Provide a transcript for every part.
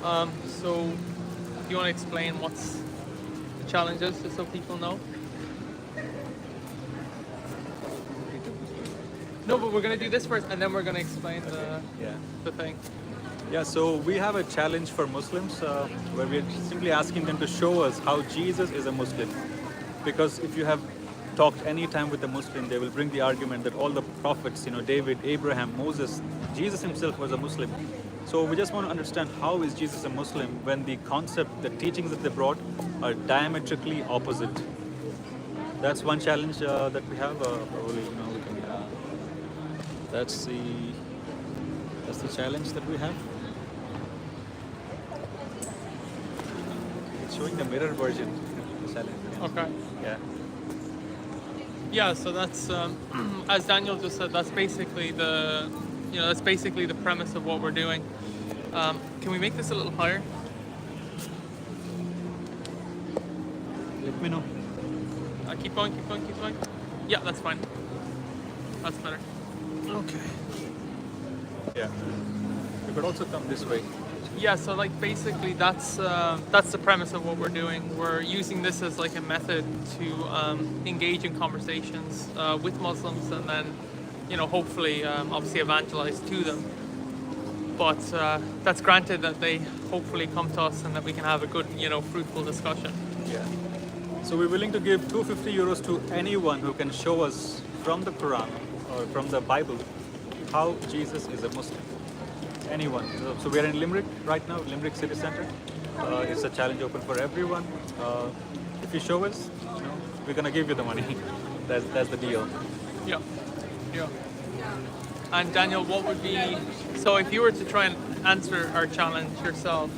5. So, do you want to explain what's the challenges, just so people know? No, but we're going to do this first, and then we're going to explain the thing. Yeah, so we have a challenge for Muslims where we're simply asking them to show us how Jesus is a Muslim. Because if you have talked any time with a Muslim, they will bring the argument that all the prophets, David, Abraham, Moses, Jesus himself was a Muslim. So we just want to understand how is Jesus a Muslim when the concept, the teachings that they brought are diametrically opposite. That's one challenge that we have. Probably, we can. That's the challenge that we have. It's showing the mirror version of the challenge. Okay. Yeah. Yeah, so that's as Daniel just said. That's basically the premise of what we're doing. Can we make this a little higher? Let me know. Keep going. Yeah, that's fine. That's better. Okay. Yeah. You could also come this way. Yeah, so basically that's the premise of what we're doing. We're using this as a method to engage in conversations with Muslims, and then hopefully obviously evangelize to them. But that's granted that they hopefully come to us and that we can have a good fruitful discussion. Yeah. So we're willing to give €250 to anyone who can show us from the Quran or from the Bible how Jesus is a Muslim. Anyone. So we are in Limerick right now, Limerick City Centre. It's a challenge open for everyone. If you show us, we're gonna give you the money. That's the deal. Yeah. And Daniel, what would be, so if you were to try and answer our challenge yourself,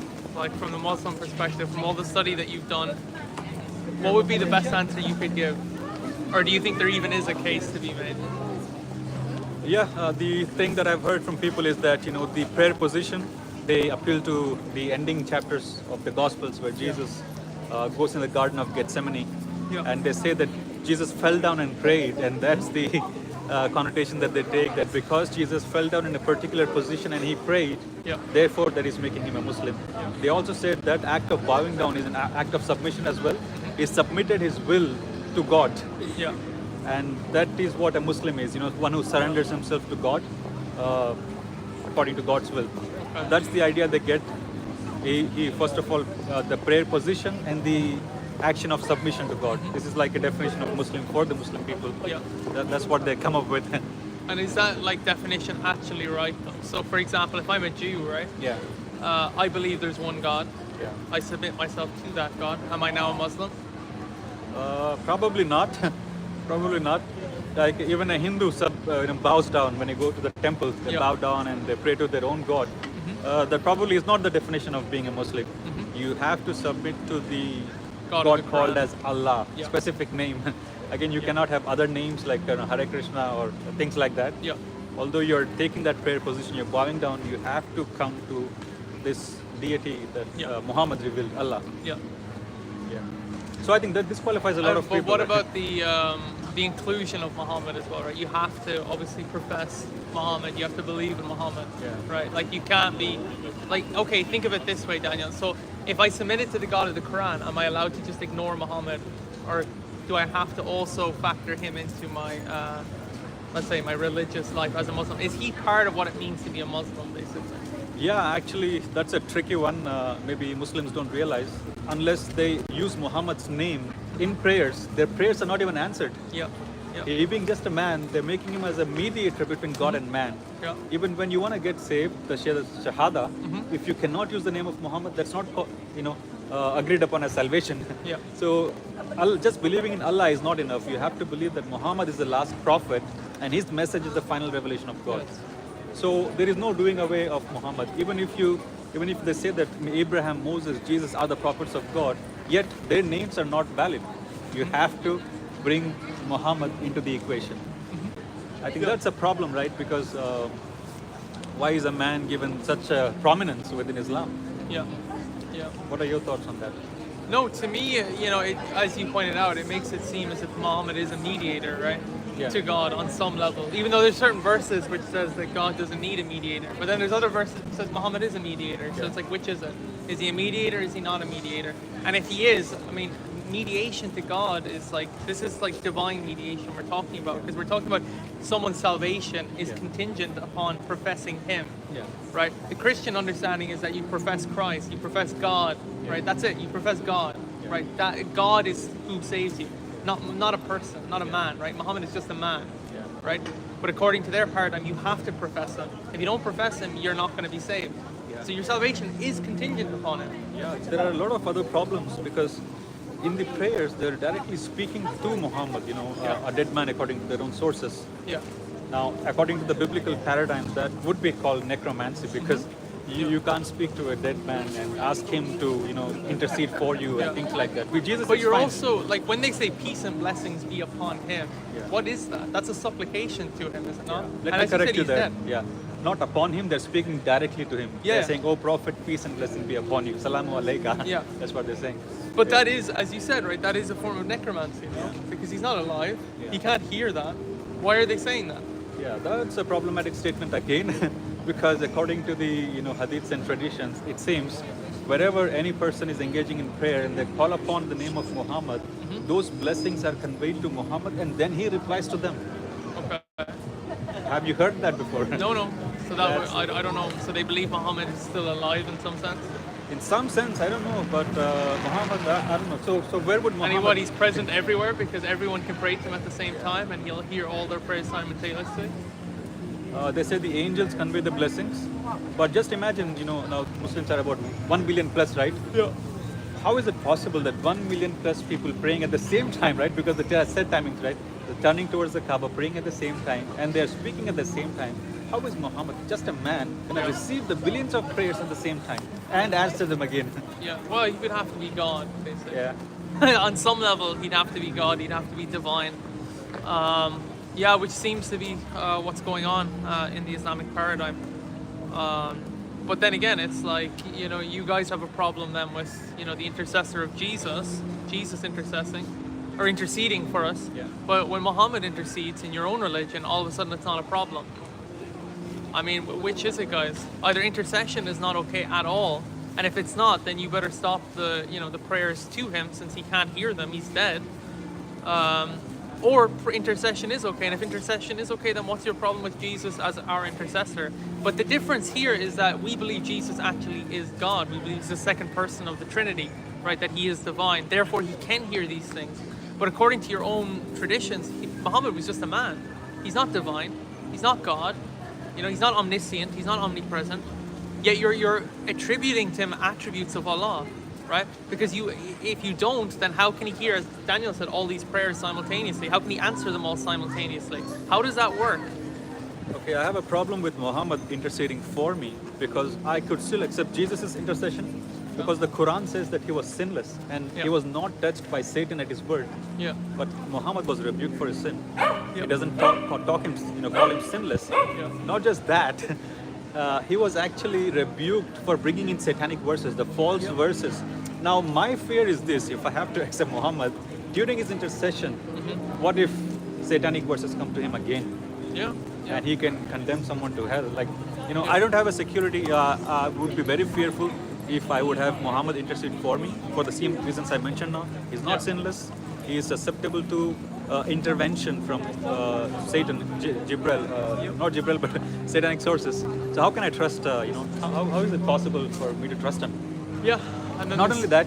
from the Muslim perspective, from all the study that you've done, what would be the best answer you could give? Or do you think there even is a case to be made? Yeah, the thing that I've heard from people is that, the prayer position, they appeal to the ending chapters of the Gospels where Jesus goes in the Garden of Gethsemane. Yeah. And they say that Jesus fell down and prayed, and that's the connotation that they take, that because Jesus fell down in a particular position and he prayed, therefore that is making him a Muslim. Yeah. They also said that act of bowing down is an act of submission as well. He submitted his will to God. Yeah. And that is what a Muslim is, one who surrenders himself to God according to God's will. Okay. That's the idea they get. He first of all, the prayer position and the action of submission to God. This is like a definition of Muslim for the Muslim people. Yeah. That's what they come up with. And is that definition actually right though? So for example, if I'm a Jew, right? Yeah. I believe there's one God. Yeah. I submit myself to that God. Am I now a Muslim? Probably not. Probably not. Like even a Hindu bows down when they go to the temple. They bow down and they pray to their own God. That probably is not the definition of being a Muslim. You have to submit to the God called as Allah, specific name. Again, you cannot have other names like Hare Krishna or things like that. Yeah. Although you're taking that prayer position, you're bowing down, you have to come to this deity that Muhammad revealed, Allah. Yeah. Yeah. So I think that disqualifies a lot of people. But what about the inclusion of Muhammad as well, right? You have to obviously profess Muhammad. You have to believe in Muhammad, right? You can't be okay. Think of it this way, Daniel. So if I submitted to the God of the Quran, am I allowed to just ignore Muhammad, or do I have to also factor him into my, let's say, my religious life as a Muslim? Is he part of what it means to be a Muslim, basically? Yeah, actually, that's a tricky one. Maybe Muslims don't realize. Unless they use Muhammad's name in prayers, their prayers are not even answered. Yeah. He being just a man, they're making him as a mediator between God and man. Yeah. Even when you want to get saved, the Shahada, if you cannot use the name of Muhammad, that's not, agreed upon as salvation. Yeah. So just believing in Allah is not enough. You have to believe that Muhammad is the last prophet and his message is the final revelation of God. Yes. So there is no doing away of Muhammad. Even if they say that Abraham, Moses, Jesus are the prophets of God, yet their names are not valid. You have to bring Muhammad into the equation. I think that's a problem, right? Because why is a man given such a prominence within Islam? Yeah. What are your thoughts on that? No, to me, as you pointed out, it makes it seem as if Muhammad is a mediator, right? to God on some level. Even though there's certain verses which says that God doesn't need a mediator, but then there's other verses that says Muhammad is a mediator. So it's like, which is it? Is he a mediator? Is he not a mediator? And if he is, I mean, mediation to God is like, this is like divine mediation we're talking about, because we're talking about someone's salvation is contingent upon professing him. Right? The Christian understanding is that you profess Christ, you profess God, right? That's it. You profess God, right? That God is who saves you, not a person, not a man, right? Muhammad is just a man, right? But according to their paradigm, you have to profess him. If you don't profess him, you're not going to be saved. So your salvation is contingent upon it. There are a lot of other problems, because in the prayers they're directly speaking to Muhammad, a dead man according to their own sources. Now, according to the biblical paradigm, that would be called necromancy, because you can't speak to a dead man and ask him to, intercede for you and things like that. With Jesus, but you're fine. also, like, when they say peace and blessings be upon him, what is that? That's a supplication to him, is it not? Let me correct you there. Not upon him, they're speaking directly to him. They're saying, "Oh prophet, peace and blessing be upon you. Salamu alayka." That's what they're saying. But that is, as you said, right, that is a form of necromancy, because he's not alive. He can't hear that. Why are they saying that? That's a problematic statement again, because according to the hadiths and traditions, it seems wherever any person is engaging in prayer and they call upon the name of Muhammad, those blessings are conveyed to Muhammad and then he replies to them. Okay. Have you heard that before? No. So that I don't know. So they believe Muhammad is still alive in some sense? In some sense, I don't know, but Muhammad, I don't know. So where would Muhammad... And he's present everywhere, because everyone can pray to him at the same time and he'll hear all their prayers simultaneously? They say the angels convey the blessings, but just imagine, now Muslims are about 1 billion plus, right? How is it possible that 1 million plus people praying at the same time, right? Because the set timings, right? They're turning towards the Kaaba, praying at the same time, and they're speaking at the same time. How is Muhammad, just a man, going to receive the billions of prayers at the same time and answer them again? Well, he would have to be God, basically. On some level, he'd have to be God, he'd have to be divine. Which seems to be what's going on in the Islamic paradigm. But then again, it's like, you guys have a problem then with, the intercessor of Jesus interceding for us. But when Muhammad intercedes in your own religion, all of a sudden it's not a problem. I mean, which is it, guys? Either intercession is not okay at all, and if it's not, then you better stop the prayers to him, since he can't hear them, he's dead. Or intercession is okay, and if intercession is okay, then what's your problem with Jesus as our intercessor? But the difference here is that we believe Jesus actually is God. We believe he's the second person of the Trinity, right? That he is divine. Therefore, he can hear these things. But according to your own traditions, Muhammad was just a man. He's not divine. He's not God. He's not omniscient. He's not omnipresent. Yet you're attributing to him attributes of Allah, right? Because if you don't, then how can he hear, as Daniel said, all these prayers simultaneously? How can he answer them all simultaneously? How does that work? Okay, I have a problem with Muhammad interceding for me, because I could still accept Jesus' intercession, because the Quran says that he was sinless and he was not touched by Satan at his birth. But Muhammad was rebuked for his sin. He doesn't call him sinless. Not just that, he was actually rebuked for bringing in satanic verses, the false verses. Now, my fear is this: if I have to accept Muhammad during his intercession, what if satanic verses come to him again? And he can condemn someone to hell. I don't have a security. I would be very fearful if I would have Muhammad intercede for me, for the same reasons I mentioned now. He's not sinless. He is susceptible to intervention from Satan, not Jibril, but satanic sources. So how can I trust, how is it possible for me to trust him? And then not only that,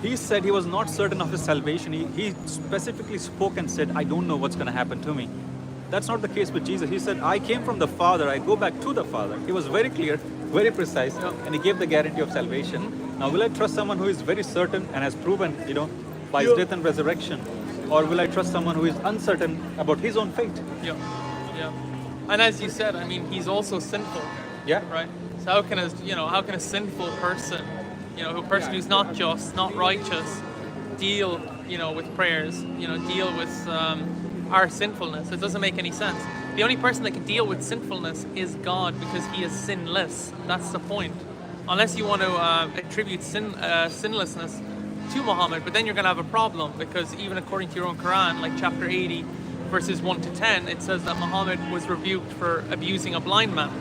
he said he was not certain of his salvation. He specifically spoke and said, I don't know what's going to happen to me. That's not the case with Jesus. He said, I came from the Father, I go back to the Father. He was very clear, very precise, and he gave the guarantee of salvation. Now, will I trust someone who is very certain and has proven, by his death and resurrection? Or will I trust someone who is uncertain about his own fate? And as you said, I mean, he's also sinful. Right? So how can a sinful person, a person who's not just, not righteous, deal, with prayers, deal with our sinfulness? It doesn't make any sense. The only person that can deal with sinfulness is God, because he is sinless. That's the point. Unless you want to attribute sinlessness to Muhammad, but then you're going to have a problem, because even according to your own Quran, like chapter 80, verses 1 to 10, it says that Muhammad was rebuked for abusing a blind man,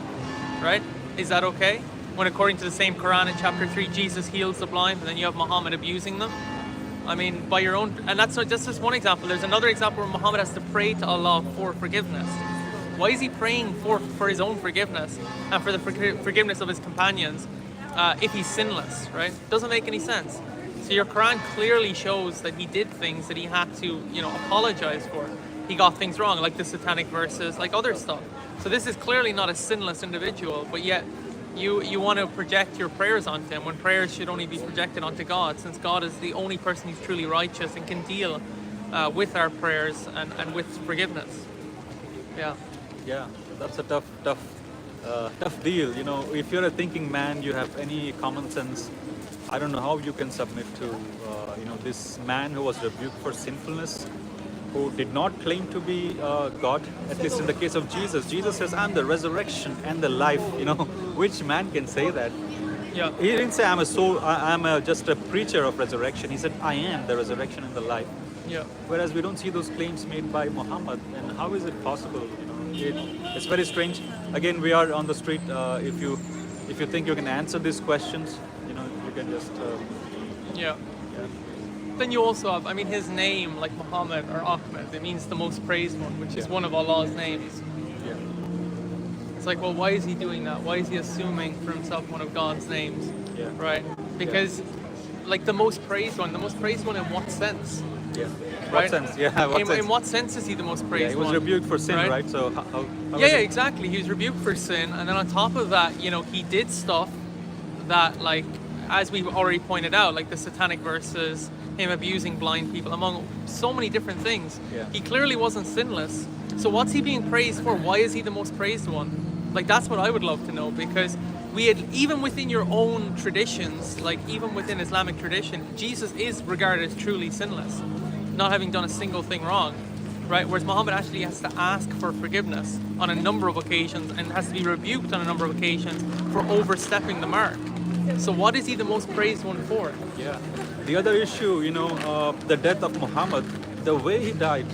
right? Is that okay? When according to the same Quran in chapter 3, Jesus heals the blind, and then you have Muhammad abusing them? I mean, by your own, and that's just one example. There's another example where Muhammad has to pray to Allah for forgiveness. Why is he praying for his own forgiveness and for the forgiveness of his companions if he's sinless, right? Doesn't make any sense. So your Quran clearly shows that he did things that he had to, apologize for. He got things wrong, like the satanic verses, like other stuff. So this is clearly not a sinless individual, but yet you want to project your prayers onto him when prayers should only be projected onto God, since God is the only person who's truly righteous and can deal with our prayers and with forgiveness. Yeah. Yeah, that's a tough deal. If you're a thinking man, you have any common sense, I don't know how you can submit to, this man who was rebuked for sinfulness, who did not claim to be God, at least in the case of Jesus. Jesus says, I'm the resurrection and the life. Which man can say that? Yeah. He didn't say, I'm just a preacher of resurrection. He said, I am the resurrection and the life. Yeah. Whereas we don't see those claims made by Muhammad. And how is it possible? It's very strange. Again, we are on the street. If you think you can answer these questions, you can just... Yeah. Then you also have, his name, like Muhammad or Ahmed, it means the most praised one, which is one of Allah's names. Yeah. It's like, well, why is he doing that? Why is he assuming for himself one of God's names? Yeah. Right? Because, like, the most praised one in what sense? Yeah. Right? What sense? Yeah. In what sense is he the most praised one? He was rebuked for sin, right? So how exactly. He was rebuked for sin, and then on top of that, he did stuff that, like, as we've already pointed out, like the satanic verses, him abusing blind people, among so many different things. Yeah. He clearly wasn't sinless. So what's he being praised for? Why is he the most praised one? Like, that's what I would love to know, because even within your own traditions, like even within Islamic tradition, Jesus is regarded as truly sinless, not having done a single thing wrong, right? Whereas Muhammad actually has to ask for forgiveness on a number of occasions and has to be rebuked on a number of occasions for overstepping the mark. So what is he the most praised one for? Yeah. The other issue, the death of Muhammad, the way he died,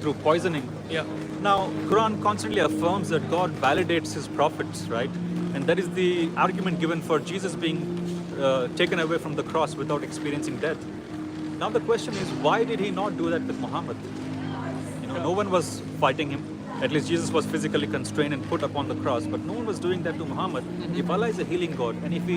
through poisoning. Yeah. Now, Quran constantly affirms that God validates his prophets, right? And that is the argument given for Jesus being taken away from the cross without experiencing death. Now the question is, why did he not do that with Muhammad? No one was fighting him. At least Jesus was physically constrained and put upon the cross, but no one was doing that to Muhammad. Mm-hmm. If Allah is a healing God, and if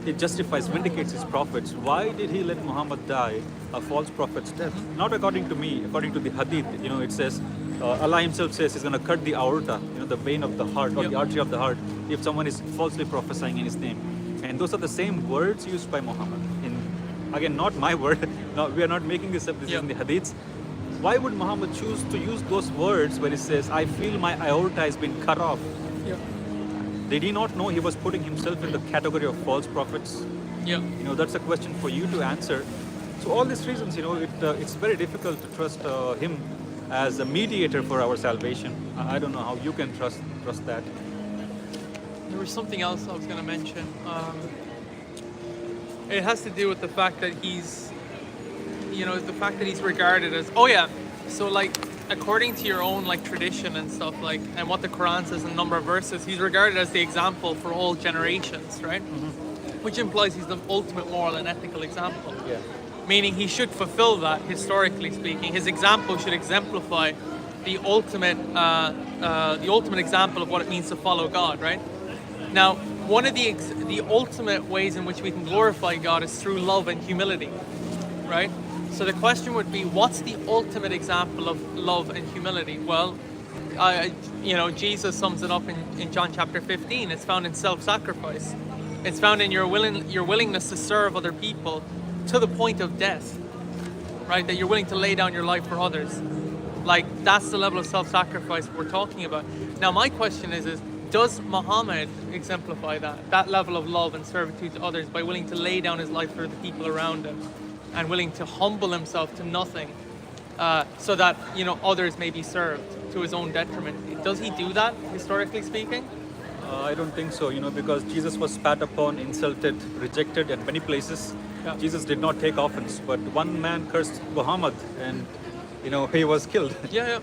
it justifies, vindicates his prophets, why did he let Muhammad die a false prophet's death? Mm-hmm. Not according to me, according to the hadith. It says, Allah himself says he's going to cut the aorta, the vein of the heart, or the artery of the heart, if someone is falsely prophesying in his name. And those are the same words used by Muhammad. Again, not my word. No, we are not making this up. This is in the hadiths. Why would Muhammad choose to use those words where he says, I feel my aorta has been cut off? Yeah. Did he not know he was putting himself in the category of false prophets? Yeah. That's a question for you to answer. So all these reasons, it's very difficult to trust him as a mediator for our salvation. I don't know how you can trust that. There was something else I was going to mention. It has to do with the fact that he's regarded as, so like according to your own like tradition and stuff, like, and what the Quran says in a number of verses, he's regarded as the example for all generations, right? Mm-hmm. Which implies he's the ultimate moral and ethical example. Yeah. Meaning he should fulfill that, historically speaking. His example should exemplify the ultimate example of what it means to follow God, right? Now, one of the ultimate ways in which we can glorify God is through love and humility, right? So the question would be, what's the ultimate example of love and humility? Well, Jesus sums it up in John chapter 15. It's found in self-sacrifice. It's found in your willingness to serve other people to the point of death, right? That you're willing to lay down your life for others. Like, that's the level of self-sacrifice we're talking about. Now, my question is does Muhammad exemplify that level of love and servitude to others by willing to lay down his life for the people around him and willing to humble himself to nothing so that, others may be served to his own detriment? Does he do that, historically speaking? I don't think so, because Jesus was spat upon, insulted, rejected at many places. Yeah. Jesus did not take offense, but one man cursed Muhammad, and he was killed. Yeah.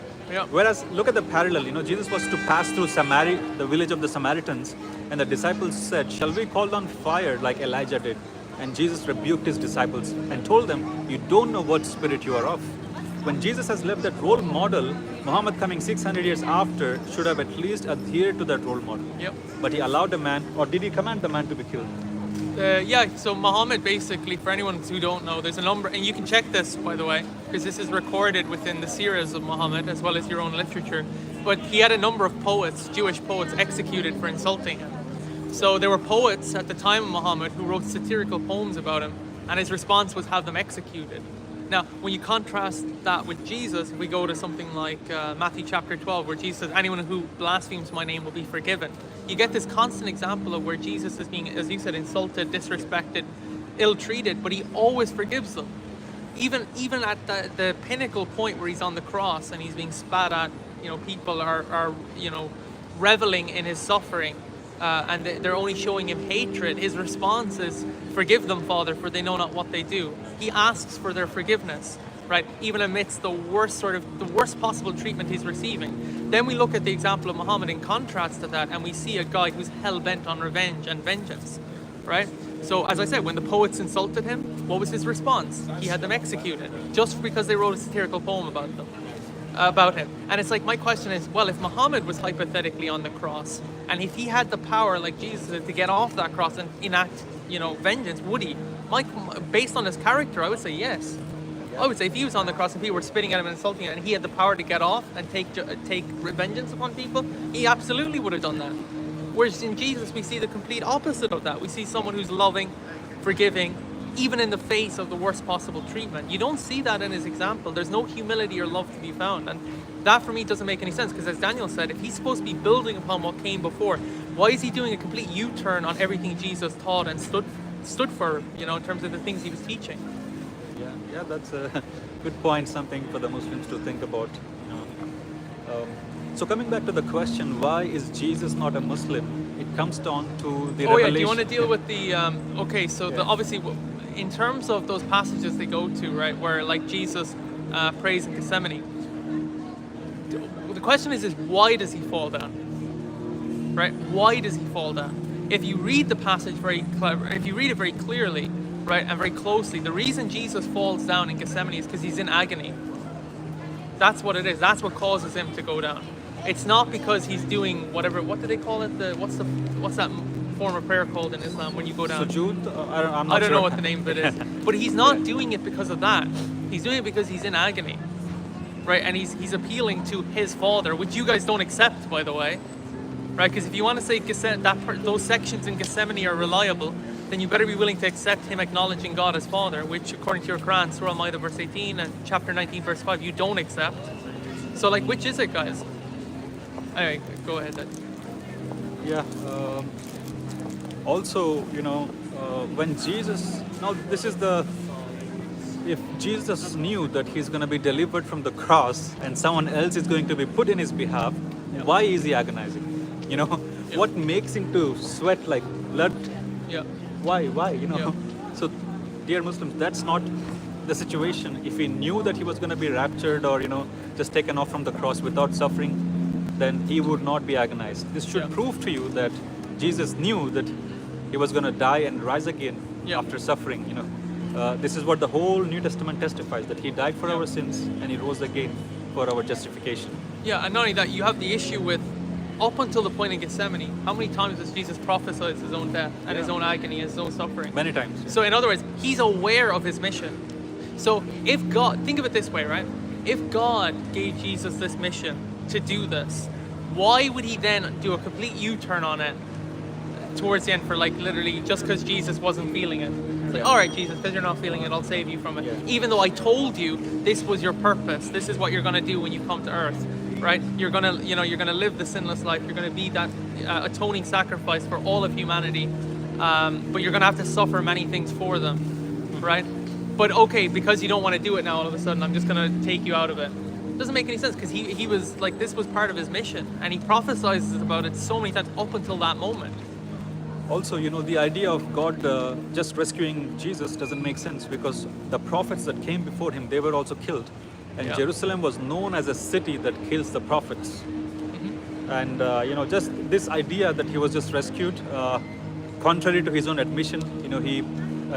Whereas, look at the parallel. Jesus was to pass through Samaria, the village of the Samaritans, and the disciples said, "Shall we call down fire like Elijah did?" And Jesus rebuked his disciples and told them, "You don't know what spirit you are of." When Jesus has left that role model, Muhammad coming 600 years after should have at least adhered to that role model. Yep. But he allowed the man, or did he command the man to be killed? So Muhammad basically, for anyone who don't know, there's a number, and you can check this, by the way, because this is recorded within the series of Muhammad as well as your own literature. But he had a number of poets, Jewish poets, executed for insulting him. So there were poets at the time of Muhammad who wrote satirical poems about him, and his response was have them executed. Now, when you contrast that with Jesus, if we go to something like Matthew chapter 12, where Jesus says, anyone who blasphemes my name will be forgiven. You get this constant example of where Jesus is being, as you said, insulted, disrespected, ill-treated, but he always forgives them. Even at the pinnacle point where he's on the cross and he's being spat at, people are reveling in his suffering. And they're only showing him hatred. His response is, forgive them, Father, for they know not what they do. He asks for their forgiveness, right? Even amidst the worst possible treatment he's receiving. Then we look at the example of Muhammad in contrast to that, and we see a guy who's hell-bent on revenge and vengeance, right? So, as I said, when the poets insulted him, what was his response? He had them executed, just because they wrote a satirical poem about him. And it's like, my question is, well, if Muhammad was hypothetically on the cross, and if he had the power like Jesus to get off that cross and enact, vengeance, would he? Based on his character, I would say yes. I would say if he was on the cross and people were spitting at him and insulting him, and he had the power to get off and take vengeance upon people, he absolutely would have done that. Whereas in Jesus, we see the complete opposite of that. We see someone who's loving, forgiving, even in the face of the worst possible treatment. You don't see that in his example. There's no humility or love to be found. And that for me doesn't make any sense, because as Daniel said, if he's supposed to be building upon what came before, why is he doing a complete U-turn on everything Jesus taught and stood for, in terms of the things he was teaching? Yeah, that's a good point, something for the Muslims to think about. So coming back to the question, why is Jesus not a Muslim? It comes down to the revelation. Do you want to deal with the, obviously, in terms of those passages they go to, right, where like Jesus prays in Gethsemane, the question is why does he fall down? Right? Why does he fall down? If you read the passage if you read it very clearly, right, and very closely, the reason Jesus falls down in Gethsemane is because he's in agony. That's what it is. That's what causes him to go down. It's not because he's doing whatever. What do they call it? What's that form of prayer called in Islam when you go down? Sujood? I don't know what the name of it is. But he's not doing it because of that. He's doing it because he's in agony, right? And he's appealing to his Father, which you guys don't accept, by the way, right? Because if you want to say those sections in Gethsemane are reliable, then you better be willing to accept him acknowledging God as Father, which according to your Quran, Surah Al-Ma'idah verse 18 and chapter 19 verse 5, you don't accept. So like, which is it, guys? Anyway, go ahead then. Yeah. Also, when Jesus, if Jesus knew that he's going to be delivered from the cross and someone else is going to be put in his behalf, why is he agonizing? What makes him to sweat like blood? Yeah. Why? So, dear Muslims, that's not the situation. If he knew that he was going to be raptured or, just taken off from the cross without suffering, then he would not be agonized. This should prove to you that Jesus knew that he was going to die and rise again after suffering. This is what the whole New Testament testifies, that he died for our sins and he rose again for our justification. Yeah, and not only that, you have the issue with, up until the point in Gethsemane, how many times has Jesus prophesied his own death and his own agony, his own suffering? Many times. Yeah. So in other words, he's aware of his mission. So if God, think of it this way, right? If God gave Jesus this mission to do this, why would he then do a complete U-turn on it towards the end for like literally just because Jesus wasn't feeling it? It's like, all right, Jesus, because you're not feeling it, I'll save you from it. Yeah. Even though I told you this was your purpose, this is what you're going to do when you come to earth, right? You're going to live the sinless life. You're going to be that atoning sacrifice for all of humanity. But you're going to have to suffer many things for them, right? But okay, because you don't want to do it now, all of a sudden, I'm just going to take you out of it. Doesn't make any sense, because he was like, this was part of his mission, and he prophesies about it so many times up until that moment. Also, the idea of God just rescuing Jesus doesn't make sense, because the prophets that came before him, they were also killed. And Yeah. Jerusalem was known as a city that kills the prophets. And just this idea that he was just rescued, contrary to his own admission, he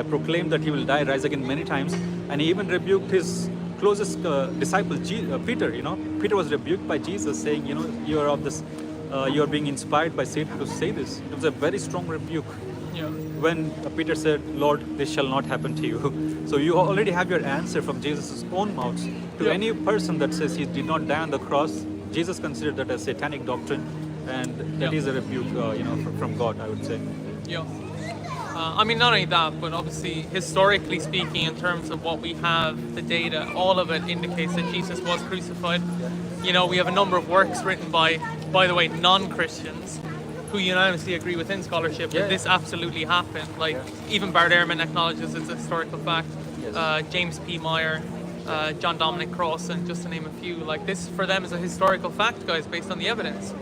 proclaimed that he will die, rise again many times, and he even rebuked his closest disciple, Peter. Peter was rebuked by Jesus, saying, you are of this, you are being inspired by Satan to say this. It was a very strong rebuke. Yeah. When Peter said, Lord, this shall not happen to you. So you already have your answer from Jesus' own mouth. To Yeah. any person that says he did not die on the cross, Jesus considered that a satanic doctrine, and that Yeah. is a rebuke, from God, I would say. Yeah. I mean, not only that, but obviously, historically speaking, in terms of what we have, the data, all of it indicates that Jesus was crucified. We have a number of works written by the way, non-Christians, who unanimously agree within scholarship that this absolutely happened. Like, even Bart Ehrman acknowledges it's a historical fact. Yes. James P. Meyer, John Dominic Crossan, just to name a few. Like, this for them is a historical fact, guys, based on the evidence.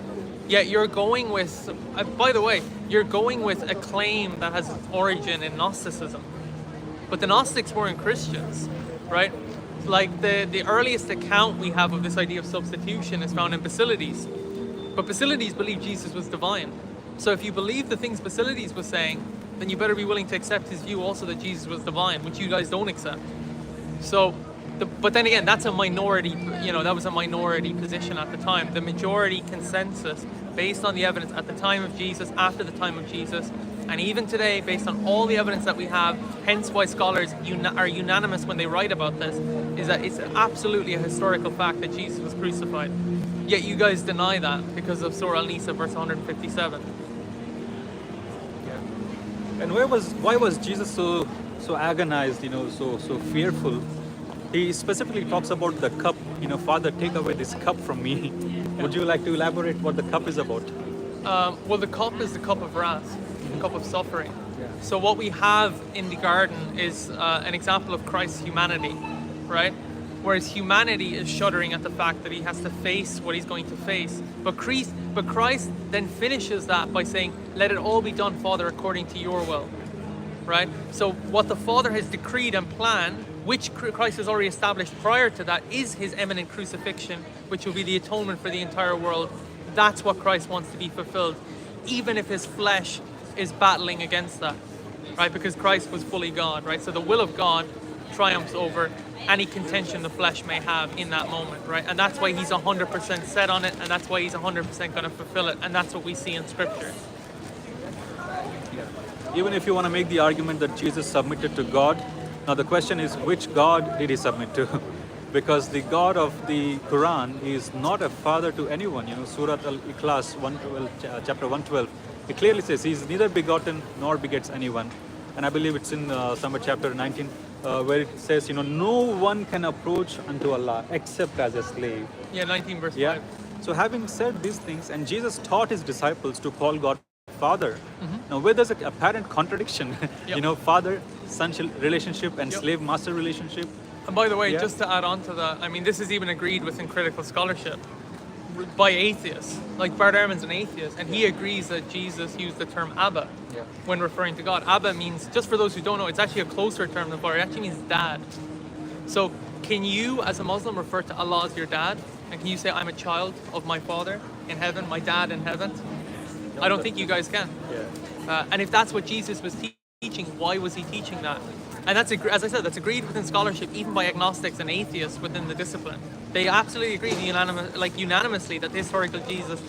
Yet you're going with, by the way, you're going with a claim that has its origin in Gnosticism. But the Gnostics weren't Christians, right? Like, the earliest account we have of this idea of substitution is found in Basilides. But Basilides believed Jesus was divine. So if you believe the things Basilides was saying, then you better be willing to accept his view also that Jesus was divine, which you guys don't accept. So, but then again, that's a minority, that was a minority position at the time. The majority consensus, based on the evidence at the time of Jesus, after the time of Jesus, and even today, based on all the evidence that we have, hence why scholars are unanimous when they write about this, is that it's absolutely a historical fact that Jesus was crucified. Yet you guys deny that because of Surah Al-Nisa, verse 157. And why was Jesus so agonized, so fearful? He specifically talks about the cup. Father, take away this cup from me. Would you like to elaborate what the cup is about? Well, the cup is the cup of wrath, the cup of suffering. So what we have in the garden is an example of Christ's humanity, right? Whereas humanity is shuddering at the fact that he has to face what he's going to face. But Christ then finishes that by saying, let it all be done, Father, according to your will, right? So what the Father has decreed and planned, which Christ has already established prior to that, is his imminent crucifixion, which will be the atonement for the entire world. That's what Christ wants to be fulfilled, even if his flesh is battling against that, right? Because Christ was fully God, right? So the will of God triumphs over any contention the flesh may have in that moment, right? And that's why he's 100% set on it, and that's why he's 100% going to fulfill it, and that's what we see in Scripture. Even if you want to make the argument that Jesus submitted to God, now the question is, which God did he submit to? Because the God of the Quran is not a father to anyone. Surah Al-Ikhlas, chapter 112, it clearly says he's neither begotten nor begets anyone. And I believe it's in somewhere chapter 19, where it says, no one can approach unto Allah except as a slave. Yeah, 19 verse 5. Yeah. So having said these things, and Jesus taught his disciples to call God Father. Now, where there's a apparent contradiction, father-son relationship and slave-master relationship. And by the way, just to add on to that, I mean, this is even agreed with in critical scholarship by atheists. Like, Bart Ehrman's an atheist, and he agrees that Jesus used the term Abba when referring to God. Abba means, just for those who don't know, it's actually a closer term than father. It actually means dad. So can you, as a Muslim, refer to Allah as your dad? And can you say, I'm a child of my father in heaven, my dad in heaven? I don't think you guys can. And if that's what Jesus was teaching, why was he teaching that? And that's, as I said, that's agreed within scholarship, even by agnostics and atheists within the discipline. They absolutely agree unanimously that the historical Jesus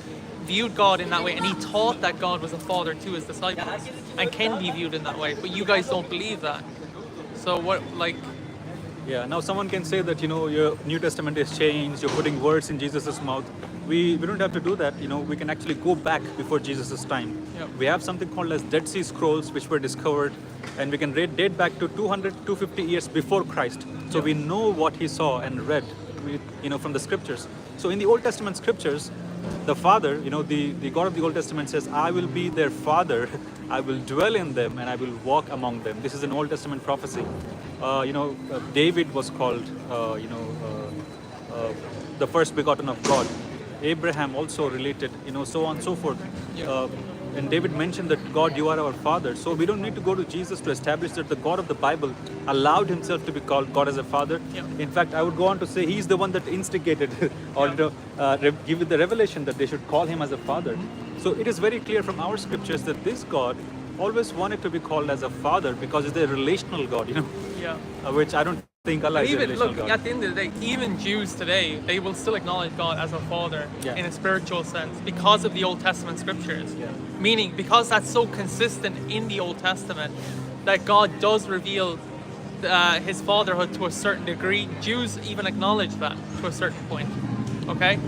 viewed God in that way, and he taught that God was a father to his disciples and can be viewed in that way. But you guys don't believe that. So what, like... Yeah, now someone can say that, your New Testament is changed, you're putting words in Jesus' mouth. We don't have to do that, we can actually go back before Jesus' time. We have something called as Dead Sea Scrolls, which were discovered, and we can date back to 250 years before Christ. So we know what he saw and read, from the scriptures. So in the Old Testament scriptures, the Father, the God of the Old Testament says, I will be their Father, I will dwell in them, and I will walk among them. This is an Old Testament prophecy. David was called, the first begotten of God. Abraham also related, so on and so forth. And David mentioned that God, you are our Father. So we don't need to go to Jesus to establish that the God of the Bible allowed himself to be called God as a Father. Yeah. In fact, I would go on to say he's the one that instigated or give it the revelation that they should call him as a Father. So it is very clear from our scriptures that this God always wanted to be called as a Father because it's a relational God, Yeah. Which I don't think Allah is a Even relational look, God. at the end of the day, even Jews today, they will still acknowledge God as a father Yeah. in a spiritual sense because of the Old Testament scriptures. Yeah. Meaning, because that's so consistent in the Old Testament, that God does reveal his fatherhood to a certain degree. Jews even acknowledge that to a certain point. Okay?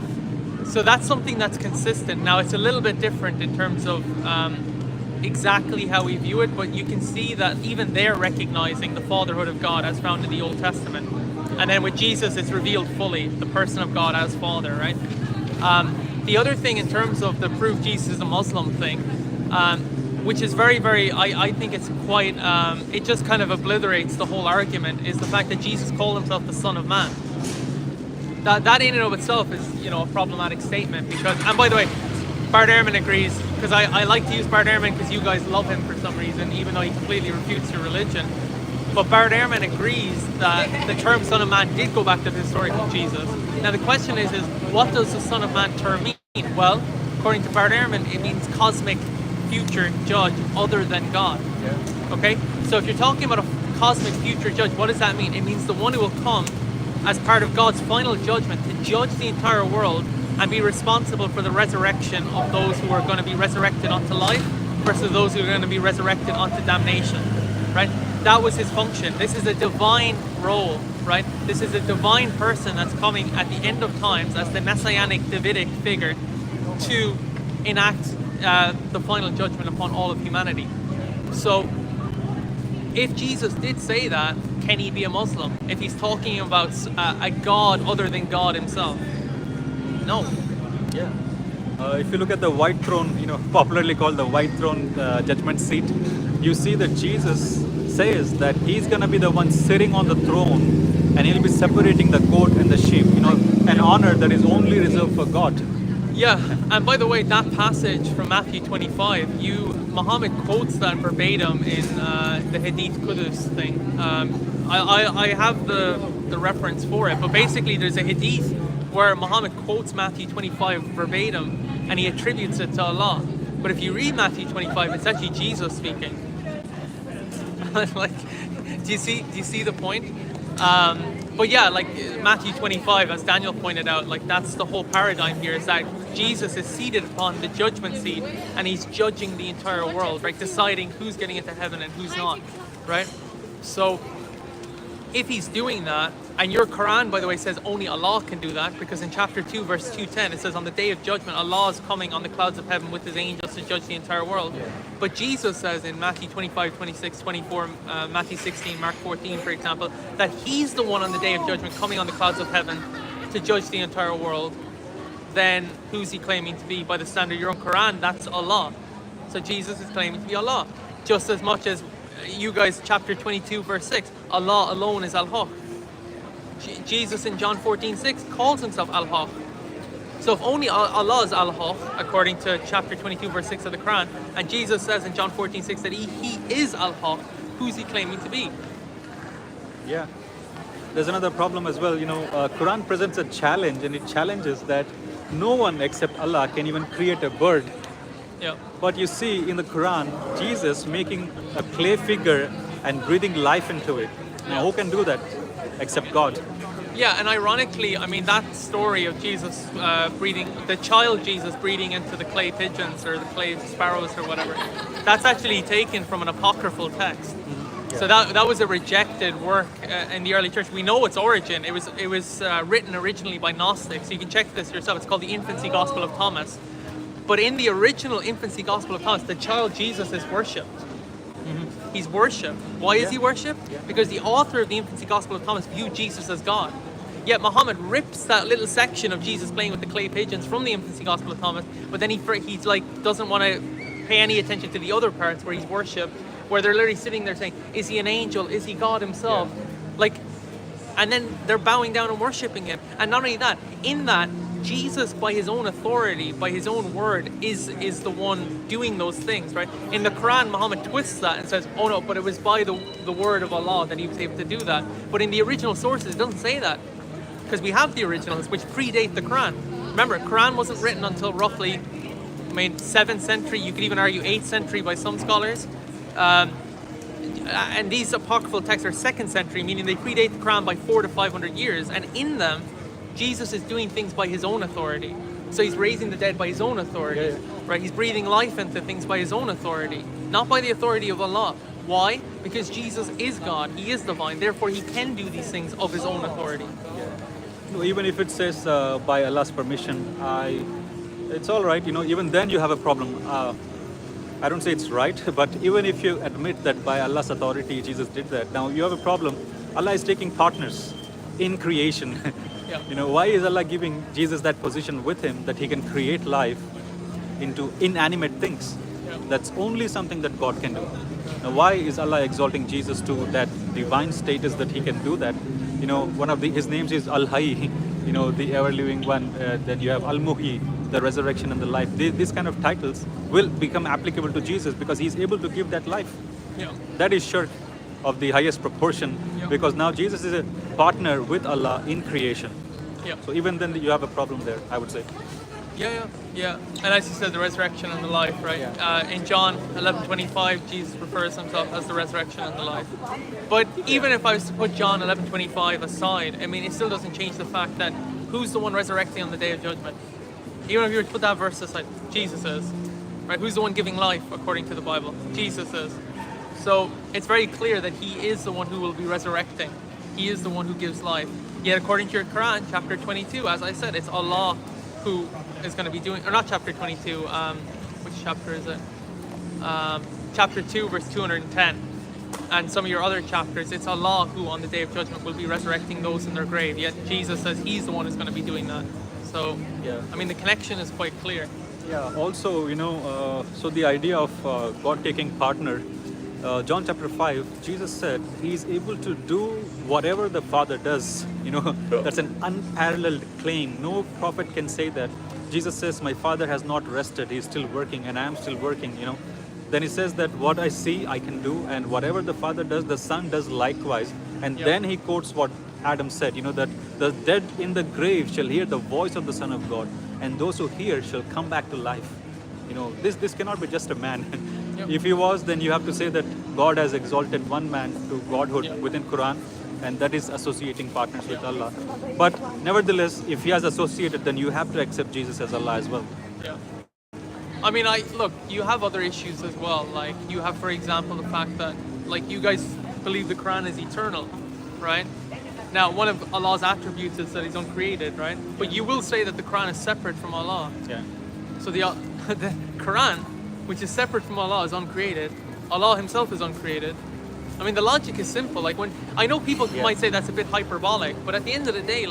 So that's something that's consistent. Now, it's a little bit different in terms of exactly how we view it, but you can see that even they're recognizing the fatherhood of God as found in the Old Testament. And then with Jesus, it's revealed fully, the person of God as Father, right? The other thing in terms of the proof Jesus is a Muslim thing, which is very, very, I think it's quite, it just kind of obliterates the whole argument, is the fact that Jesus called himself the Son of Man. That in and of itself is, a problematic statement because, and by the way, Bart Ehrman agrees, because I like to use Bart Ehrman because you guys love him for some reason, even though he completely refutes your religion. But Bart Ehrman agrees that the term Son of Man did go back to the historical Jesus. Now the question is what does the Son of Man term mean? Well, according to Bart Ehrman, it means cosmic future judge other than God. Yeah. Okay? So if you're talking about a cosmic future judge, what does that mean? It means the one who will come as part of God's final judgment to judge the entire world and be responsible for the resurrection of those who are going to be resurrected unto life versus those who are going to be resurrected unto damnation, right? That was his function. This is a divine role, right? This is a divine person that's coming at the end of times as the messianic Davidic figure to enact the final judgment upon all of humanity. So if Jesus did say that, can he be a Muslim? If he's talking about a God other than God himself? No. Yeah. If you look at the white throne, popularly called the white throne judgment seat, you see that Jesus says that he's going to be the one sitting on the throne and he'll be separating the goat and the sheep, an honor that is only reserved for God. Yeah, and by the way, that passage from Matthew 25, Muhammad quotes that verbatim in the Hadith Qudus thing. I have the reference for it, but basically there's a Hadith where Muhammad quotes Matthew 25 verbatim and he attributes it to Allah. But if you read Matthew 25, it's actually Jesus speaking. Do you see the point? But yeah, like Matthew 25, as Daniel pointed out, that's the whole paradigm here, is that Jesus is seated upon the judgment seat and he's judging the entire world, right? Deciding who's getting into heaven and who's not, right? So if he's doing that, and your Quran, by the way, says only Allah can do that, because in chapter 2, verse 210, it says on the day of judgment, Allah is coming on the clouds of heaven with his angels to judge the entire world. But Jesus says in Matthew 25, 26, 24, Matthew 16, Mark 14, for example, that he's the one on the day of judgment coming on the clouds of heaven to judge the entire world. Then who's he claiming to be? By the standard of your own Quran, that's Allah. So Jesus is claiming to be Allah. Just as much as you guys, chapter 22, verse 6, Allah alone is Al-Haq. Jesus in John 14:6 calls himself Al-Haq. So if only Allah is Al-Haq, according to chapter 22, verse 6 of the Quran, and Jesus says in John 14:6 that he is Al-Haq, who's he claiming to be? Yeah. There's another problem as well. Quran presents a challenge, and it challenges that no one except Allah can even create a bird. Yeah. But you see in the Quran, Jesus making a clay figure and breathing life into it. Now, who can do that except God? Yeah, and ironically, I mean, that story of Jesus breathing, the child Jesus breathing into the clay pigeons or the clay sparrows or whatever, that's actually taken from an apocryphal text. Yeah. So that was a rejected work in the early church. We know its origin. It was written originally by Gnostics. You can check this yourself. It's called the Infancy Gospel of Thomas. But in the original Infancy Gospel of Thomas, the child Jesus is worshipped. Mm-hmm. He's worshipped. Why is he worshipped? Yeah. Because the author of the Infancy Gospel of Thomas viewed Jesus as God. Yet Muhammad rips that little section of Jesus playing with the clay pigeons from the Infancy Gospel of Thomas, but then he's like doesn't want to pay any attention to the other parts where he's worshipped, where they're literally sitting there saying, is he an angel? Is he God himself? Yeah. And then they're bowing down and worshipping him. And not only that, in that, Jesus, by his own authority, by his own word, is the one doing those things, right? In the Quran, Muhammad twists that and says, oh no, but it was by the word of Allah that he was able to do that. But in the original sources, it doesn't say that. Because we have the originals, which predate the Quran. Remember, Quran wasn't written until roughly, 7th century, you could even argue 8th century by some scholars. And these apocryphal texts are 2nd century, meaning they predate the Quran by 400 to 500 years. And in them, Jesus is doing things by his own authority. So he's raising the dead by his own authority, right? He's breathing life into things by his own authority, not by the authority of Allah. Why? Because Jesus is God, he is divine, therefore he can do these things of his own authority. No, even if it says by Allah's permission, it's all right. Even then you have a problem. I don't say it's right, but even if you admit that by Allah's authority Jesus did that, now you have a problem. Allah is taking partners in creation. Why is Allah giving Jesus that position with him, that he can create life into inanimate things? That's only something that God can do. Now, why is Allah exalting Jesus to that divine status that he can do that? One of his names is Al-Hayy, the ever-living one. Then you have Al-Muhyi, the resurrection and the life. These kind of titles will become applicable to Jesus because he's able to give that life. That is shirk of the highest proportion, because now Jesus is a partner with Allah in creation. So even then you have a problem there, I would say. Yeah. And as you said, the resurrection and the life, right? In John 11:25, Jesus refers himself as the resurrection and the life. But even if I was to put John 11:25 aside, it still doesn't change the fact that who's the one resurrecting on the day of judgment? Even if you were to put that verse aside, Jesus is. Right? Who's the one giving life according to the Bible? Jesus is. So it's very clear that he is the one who will be resurrecting. He is the one who gives life. Yet according to your Quran, chapter 22, as I said, it's Allah who is going to be doing, or not chapter 22, which chapter is it? Chapter 2, verse 210. And some of your other chapters, it's Allah who on the day of judgment will be resurrecting those in their grave. Yet Jesus says he's the one who's going to be doing that. So, the connection is quite clear. Also, so the idea of God taking partner, John chapter 5, Jesus said he's able to do whatever the Father does. That's an unparalleled claim. No prophet can say that. Jesus says, my Father has not rested, he's still working, and I am still working. Then he says that what I see, I can do, and whatever the Father does, the Son does likewise. And then he quotes what Adam said, that the dead in the grave shall hear the voice of the Son of God, and those who hear shall come back to life. This cannot be just a man. If he was, then you have to say that God has exalted one man to godhood within Quran, and that is associating partners with Allah. But nevertheless, if he has associated, then you have to accept Jesus as Allah as well. Look, you have other issues as well. Like you have, for example, the fact that you guys believe the Quran is eternal, right? Now, one of Allah's attributes is that he's uncreated, right? But you will say that the Quran is separate from Allah. So the Quran, which is separate from Allah, is uncreated. Allah himself is uncreated. The logic is simple. When I know people might say that's a bit hyperbolic, but at the end of the day,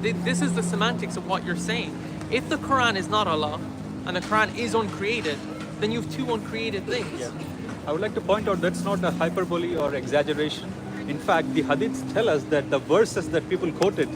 this is the semantics of what you're saying. If the Quran is not Allah and the Quran is uncreated, then you have two uncreated things. I would like to point out that's not a hyperbole or exaggeration. In fact, the hadiths tell us that the verses that people quoted,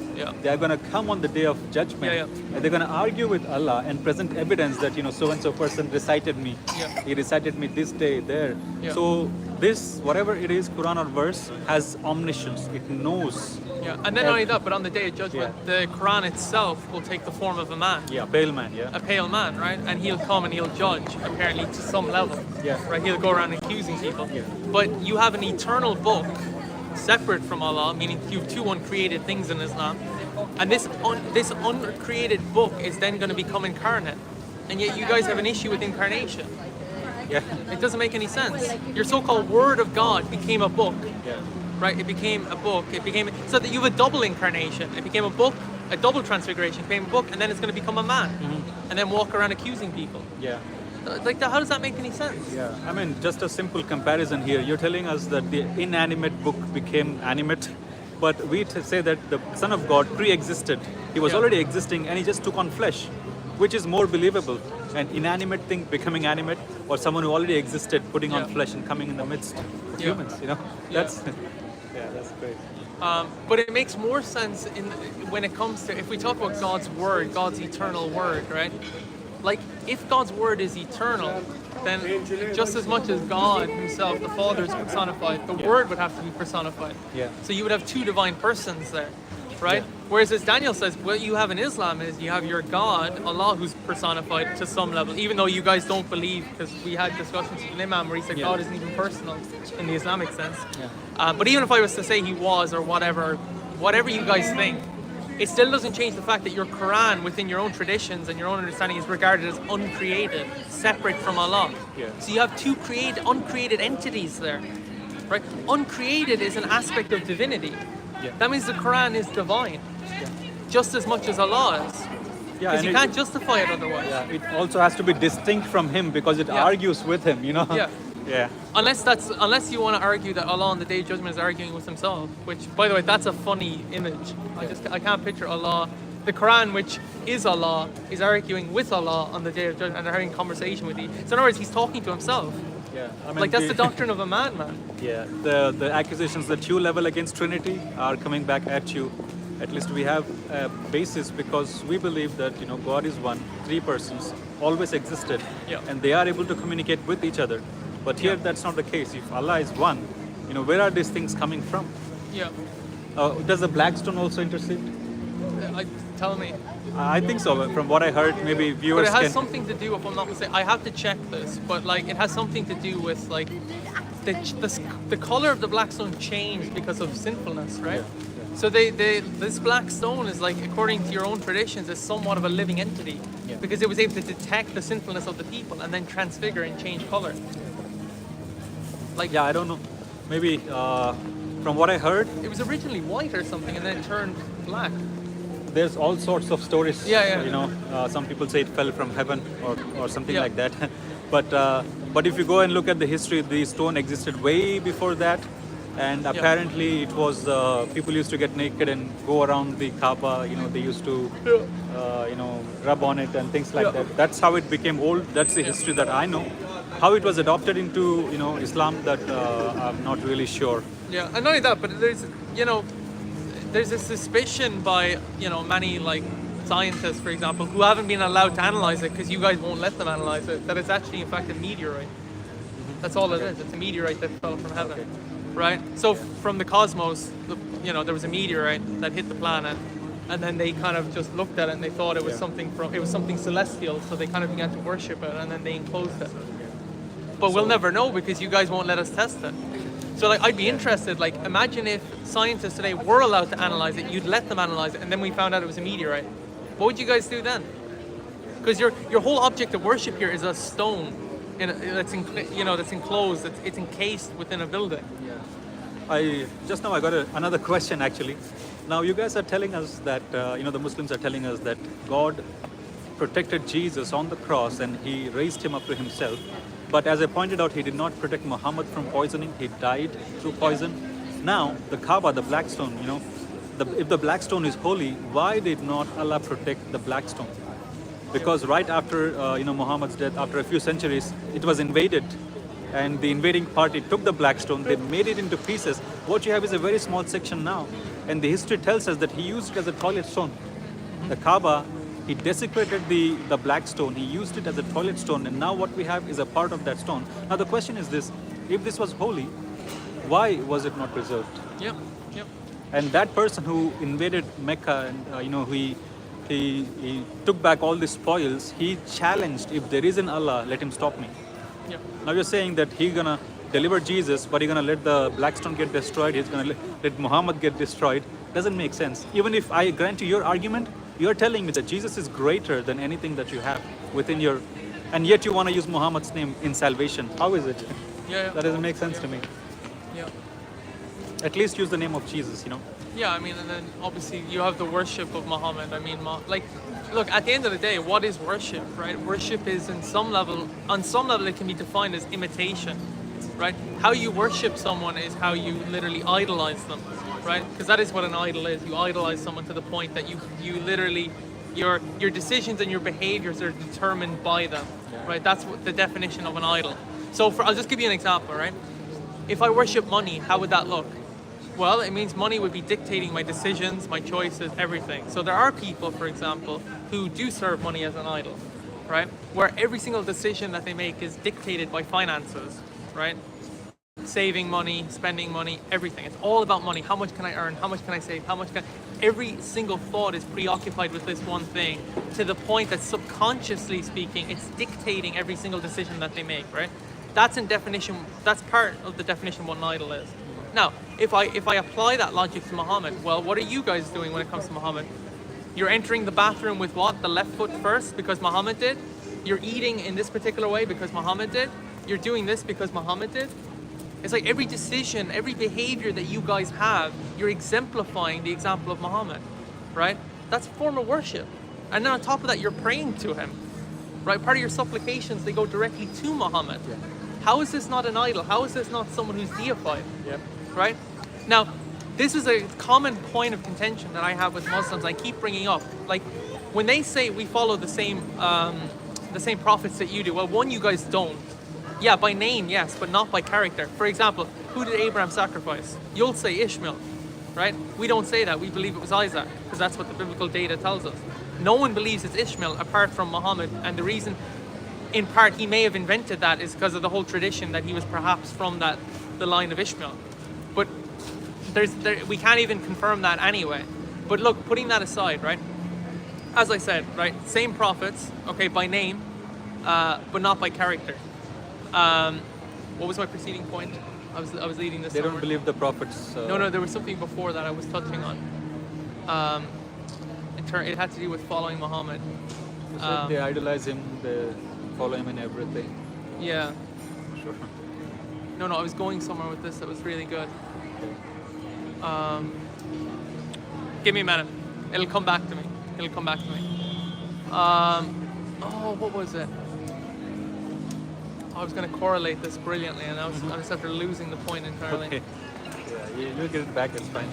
they are going to come on the day of judgment. And they're going to argue with Allah and present evidence that, so-and-so person recited me. He recited me this day, there. So this, whatever it is, Quran or verse, has omniscience. It knows. And then not only that, but on the day of judgment, the Quran itself will take the form of a man. A pale man, A pale man, right? And he'll come and he'll judge, apparently, to some level. Right? He'll go around accusing people. But you have an eternal book separate from Allah, meaning you have two uncreated things in Islam, and this uncreated book is then going to become incarnate, and yet you guys have an issue with incarnation. It doesn't make any sense. Your so-called Word of God became a book, right? It became a book. So that you have a double incarnation. It became a book, a double transfiguration. It became a book, and then it's going to become a man, and then walk around accusing people. How does that make any sense? Just a simple comparison here. You're telling us that the inanimate book became animate, but we say that the Son of God pre-existed. He was already existing, and he just took on flesh, which is more believable. An inanimate thing becoming animate, or someone who already existed putting on flesh and coming in the midst of humans. That's Yeah, that's great. But it makes more sense when it comes to, if we talk about God's word, God's eternal word, right? Like, if God's word is eternal, then just as much as God himself, the Father, is personified, the word would have to be personified. Yeah. So you would have two divine persons there, right? Yeah. Whereas as Daniel says, what you have in Islam is you have your God, Allah, who's personified to some level, even though you guys don't believe, because we had discussions with an imam where he said God isn't even personal in the Islamic sense. Yeah. But even if I was to say he was, or whatever you guys think, it still doesn't change the fact that your Quran, within your own traditions and your own understanding, is regarded as uncreated, separate from Allah. Yeah. So you have two uncreated entities there, right? Uncreated is an aspect of divinity. Yeah. That means the Quran is divine, just as much as Allah is. Yeah, Because and you can't justify it otherwise. Yeah, it also has to be distinct from him because it argues with him, you know? Yeah. Yeah. Unless you want to argue that Allah on the Day of Judgment is arguing with himself, which, by the way, that's a funny image. I can't picture Allah. The Quran, which is Allah, is arguing with Allah on the Day of Judgment, and they're having a conversation with you. So in other words, he's talking to himself. Yeah. I mean, Like, that's the doctrine of a madman. Yeah. The accusations that you level against Trinity are coming back at you. At least we have a basis because we believe that, you know, God is one, three persons, always existed, and they are able to communicate with each other. But here, that's not the case. If Allah is one, you know, where are these things coming from? Yeah. Does the black stone also intercede? Tell me. I think so. From what I heard, maybe viewers But it has can. something to do, if I'm not mistaken, I have to check this, but like it has something to do with like the color of the black stone changed because of sinfulness, right? Yeah. So this black stone is like, according to your own traditions, is somewhat of a living entity because it was able to detect the sinfulness of the people and then transfigure and change color. Like, Yeah, I don't know. Maybe from what I heard, it was originally white or something and then it turned black. there's all sorts of stories. Yeah. You know, some people say it fell from heaven or something Yeah. like that. But if you go and look at the history, the stone existed way before that, and apparently it was people used to get naked and go around the Kaaba. You know, they used to you know, rub on it and things like that. That's how it became old. That's the history that I know. How it was adopted into, you know, Islam, that I'm not really sure. Yeah, and not only that, but there's a suspicion by, many like scientists, for example, who haven't been allowed to analyze it because you guys won't let them analyze it, that it's actually in fact a meteorite. That's all it is. It's a meteorite that fell from heaven, right? So from the cosmos, there was a meteorite that hit the planet, and then they kind of just looked at it and they thought it was something celestial, so they kind of began to worship it, and then they enclosed it. But we'll never know because you guys won't let us test it. So like, I'd be interested, like, imagine if scientists today were allowed to analyze it, you'd let them analyze it, and then we found out it was a meteorite. What would you guys do then? Because your whole object of worship here is a stone that's enclosed, it's encased within a building. I got another question actually. Now you guys are telling us that the Muslims are telling us that God protected Jesus on the cross and he raised him up to himself. But as I pointed out, he did not protect Muhammad from poisoning. He died through poison. Now the Kaaba, the black stone, if the black stone is holy, why did not Allah protect the black stone? Because right after Muhammad's death, after a few centuries, it was invaded, and the invading party took the black stone. They made it into pieces. What you have is a very small section now, and the history tells us that he used it as a toilet stone. The Kaaba, he desecrated the black stone. He used it as a toilet stone, and now what we have is a part of that stone. Now the question is this: if this was holy, why was it not preserved? Yep. And that person who invaded Mecca and he took back all the spoils, he challenged, if there is an Allah, let him stop me. Yep. Now you're saying that he's gonna deliver Jesus, but he's gonna let the black stone get destroyed, he's gonna let Muhammad get destroyed. Doesn't make sense. Even if I grant you your argument, you're telling me that Jesus is greater than anything that you have within your, and yet you want to use Muhammad's name in salvation. How is it? Yeah. That doesn't make sense to me. Yeah. At least use the name of Jesus, Yeah, I mean, and then obviously you have the worship of Muhammad. I mean, look, at the end of the day, what is worship, right? Worship is on some level it can be defined as imitation, right? How you worship someone is how you literally idolize them, right? Because that is what an idol is. You idolize someone to the point that you literally, your decisions and your behaviors are determined by them, right? That's what the definition of an idol. So I'll just give you an example, right? If I worship money, how would that look? Well, it means money would be dictating my decisions, my choices, everything. So there are people, for example, who do serve money as an idol, right? Where every single decision that they make is dictated by finances, right? Saving money, spending money, everything. It's all about money. How much can I earn? How much can I save? How much can Every single thought is preoccupied with this one thing, to the point that subconsciously speaking, it's dictating every single decision that they make, right? That's part of the definition of what an idol is. Now, if I apply that logic to Muhammad, well, what are you guys doing when it comes to Muhammad? You're entering the bathroom with what? The left foot first because Muhammad did? You're eating in this particular way because Muhammad did? You're doing this because Muhammad did? It's like every decision, every behavior that you guys have, you're exemplifying the example of Muhammad, right? That's a form of worship. And then on top of that, you're praying to him, right? Part of your supplications, they go directly to Muhammad. Yeah. How is this not an idol? How is this not someone who's deified? Yep. Right? Now, this is a common point of contention that I have with Muslims. I keep bringing up, like, when they say we follow the same prophets that you do. Well, one, you guys don't. Yeah, by name, yes, but not by character. For example, who did Abraham sacrifice? You'll say Ishmael, right? We don't say that. We believe it was Isaac, because that's what the biblical data tells us. No one believes it's Ishmael apart from Muhammad, and the reason, in part, he may have invented that is because of the whole tradition that he was perhaps from the line of Ishmael. But we can't even confirm that anyway. But look, putting that aside, right? As I said, right, same prophets, okay, by name, but not by character. What was my preceding point? I was leading this. They somewhere. don't believe the prophets. No, there was something before that I was touching on. It had to do with following Muhammad. You said they idolize him, they follow him in everything. Yeah. Sure. No, I was going somewhere with this that was really good. Give me a minute. It'll come back to me. What was it? I was going to correlate this brilliantly, and I was after losing the point entirely. Okay. Yeah, you'll get it back, it's fine.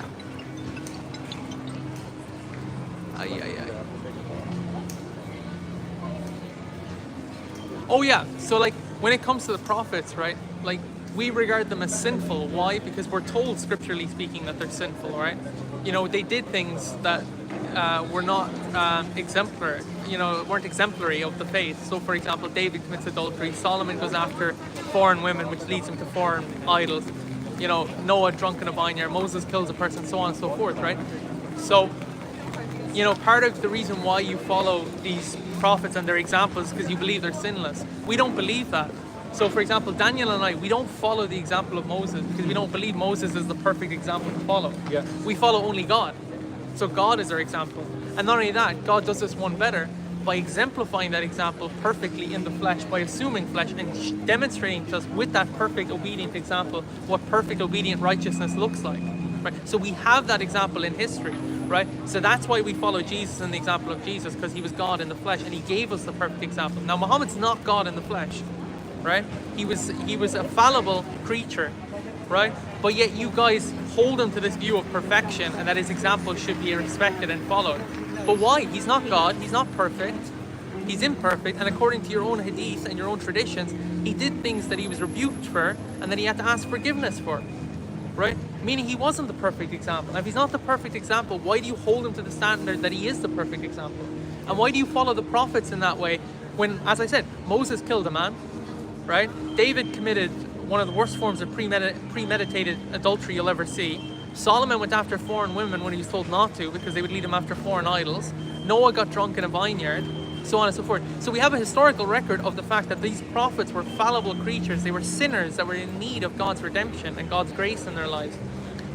Oh yeah, so like when it comes to the prophets, right? Like we regard them as sinful. Why? Because we're told, scripturally speaking, that they're sinful, right? You know, they did things that were not exemplary. You know, weren't exemplary of the faith. So, for example, David commits adultery. Solomon goes after foreign women, which leads him to foreign idols. You know, Noah drunk in a vineyard. Moses kills a person, so on and so forth, right? So, you know, part of the reason why you follow these prophets and their examples is because you believe they're sinless. We don't believe that. So, for example, Daniel and I, we don't follow the example of Moses because we don't believe Moses is the perfect example to follow. Yeah. We follow only God. So God is our example. And not only that, God does us one better by exemplifying that example perfectly in the flesh, by assuming flesh and demonstrating to us with that perfect obedient example what perfect obedient righteousness looks like. Right? So we have that example in history, right? So that's why we follow Jesus and the example of Jesus, because he was God in the flesh and he gave us the perfect example. Now Muhammad's not God in the flesh, right? He was a fallible creature, right? But yet you guys hold him to this view of perfection and that his example should be respected and followed. But why? He's not God, he's not perfect, he's imperfect, and according to your own hadith and your own traditions, he did things that he was rebuked for and that he had to ask forgiveness for, right? Meaning he wasn't the perfect example. Now if he's not the perfect example, why do you hold him to the standard that he is the perfect example? And why do you follow the prophets in that way when, as I said, Moses killed a man, right? David committed one of the worst forms of premeditated adultery you'll ever see. Solomon went after foreign women when he was told not to because they would lead him after foreign idols. Noah got drunk in a vineyard, so on and so forth. So we have a historical record of the fact that these prophets were fallible creatures. They were sinners that were in need of God's redemption and God's grace in their lives.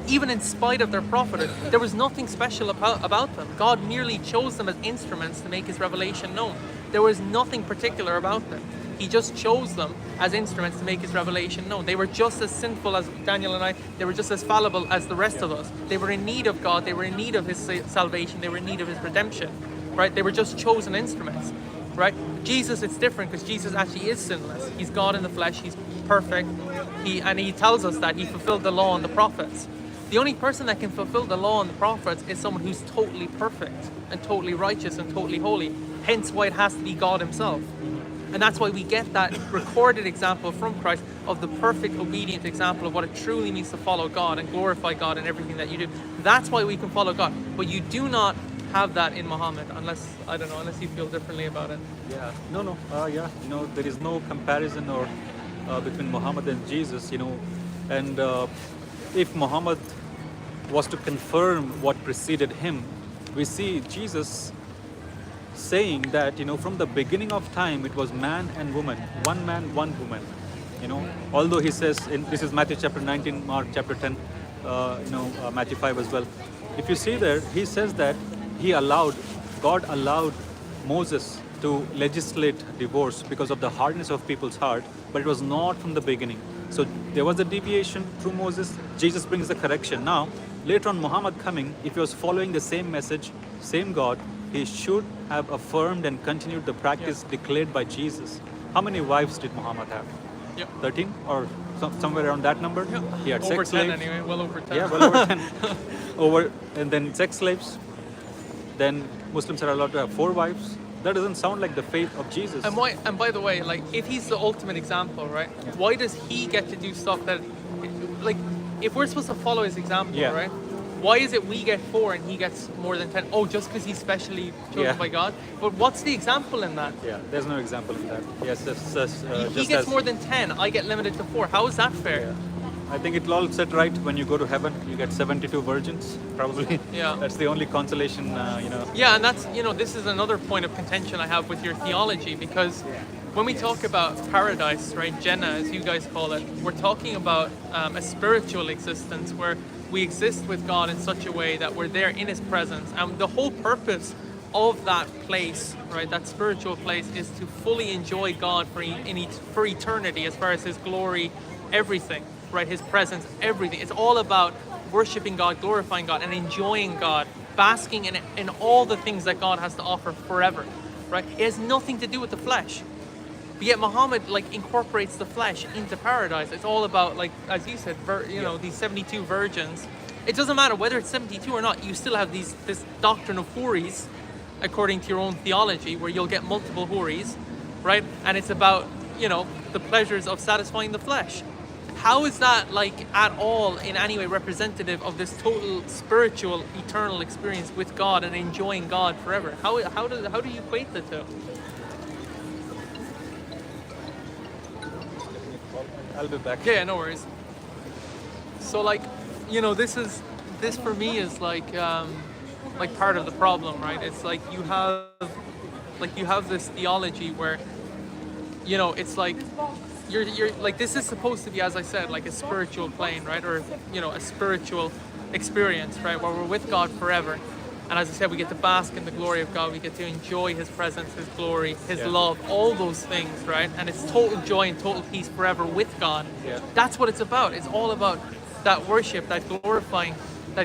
Even in spite of their prophethood, there was nothing special about them. God merely chose them as instruments to make his revelation known. There was nothing particular about them. He just chose them as instruments to make his revelation known. They were just as sinful as Daniel and I. They were just as fallible as the rest of us. They were in need of God. They were in need of his salvation. They were in need of his redemption, right? They were just chosen instruments, right? Jesus, it's different because Jesus actually is sinless. He's God in the flesh. He's perfect. And he tells us that he fulfilled the law and the prophets. The only person that can fulfill the law and the prophets is someone who's totally perfect and totally righteous and totally holy. Hence why it has to be God himself. And that's why we get that recorded example from Christ of the perfect obedient example of what it truly means to follow God and glorify God in everything that you do. That's why we can follow God. But you do not have that in Muhammad unless, I don't know, unless you feel differently about it. Yeah, no, there is no comparison or between Muhammad and Jesus, and if Muhammad was to confirm what preceded him, we see Jesus saying that, from the beginning of time, it was man and woman, one man, one woman, although he says, this is Matthew chapter 19, Mark chapter 10, Matthew 5 as well. If you see there, he says that God allowed Moses to legislate divorce because of the hardness of people's heart, but it was not from the beginning. So there was a deviation through Moses. Jesus brings the correction. Now, later on, Muhammad coming, if he was following the same message, same God, he should have affirmed and continued the practice declared by Jesus. How many wives did Muhammad have? 13 or somewhere around that number? He had over sex 10 slaves. anyway, well over 10. Yeah, well over 10. And then sex slaves. Then Muslims are allowed to have 4 wives. That doesn't sound like the faith of Jesus. And by the way, like, if he's the ultimate example, right? Why does he get to do stuff that, like, if we're supposed to follow his example, right? Why is it we get 4 and he gets more than 10? Oh, just because he's specially chosen by God? But what's the example in that? Yeah, there's no example in that. Yes, he gets more than 10, I get limited to 4. How is that fair? Yeah. I think it'll all set right when you go to heaven. You get 72 virgins, probably. Yeah. That's the only consolation, Yeah, and that's, this is another point of contention I have with your theology, because when we talk about paradise, right, Jenna, as you guys call it, we're talking about a spiritual existence where we exist with God in such a way that we're there in His presence. And the whole purpose of that place, right, that spiritual place, is to fully enjoy God for eternity, as far as His glory, everything, right, His presence, everything. It's all about worshiping God, glorifying God, and enjoying God, basking in all the things that God has to offer forever, right? It has nothing to do with the flesh. But yet Muhammad incorporates the flesh into paradise. It's all about, as you said, these 72 virgins. It doesn't matter whether it's 72 or not. You still have this doctrine of houris, according to your own theology, where you'll get multiple houris, right? And it's about, the pleasures of satisfying the flesh. How is that at all in any way representative of this total spiritual, eternal experience with God and enjoying God forever? How do you equate the two? I'll be back. Yeah, no worries. So this for me is part of the problem, right? It's you have this theology where, it's you're this is supposed to be, as I said, a spiritual plane, right? Or, a spiritual experience, right? Where we're with God forever. And as I said, we get to bask in the glory of God. We get to enjoy His presence, His glory, His love, all those things, right? And it's total joy and total peace forever with God. Yeah. That's what it's about. It's all about that worship, that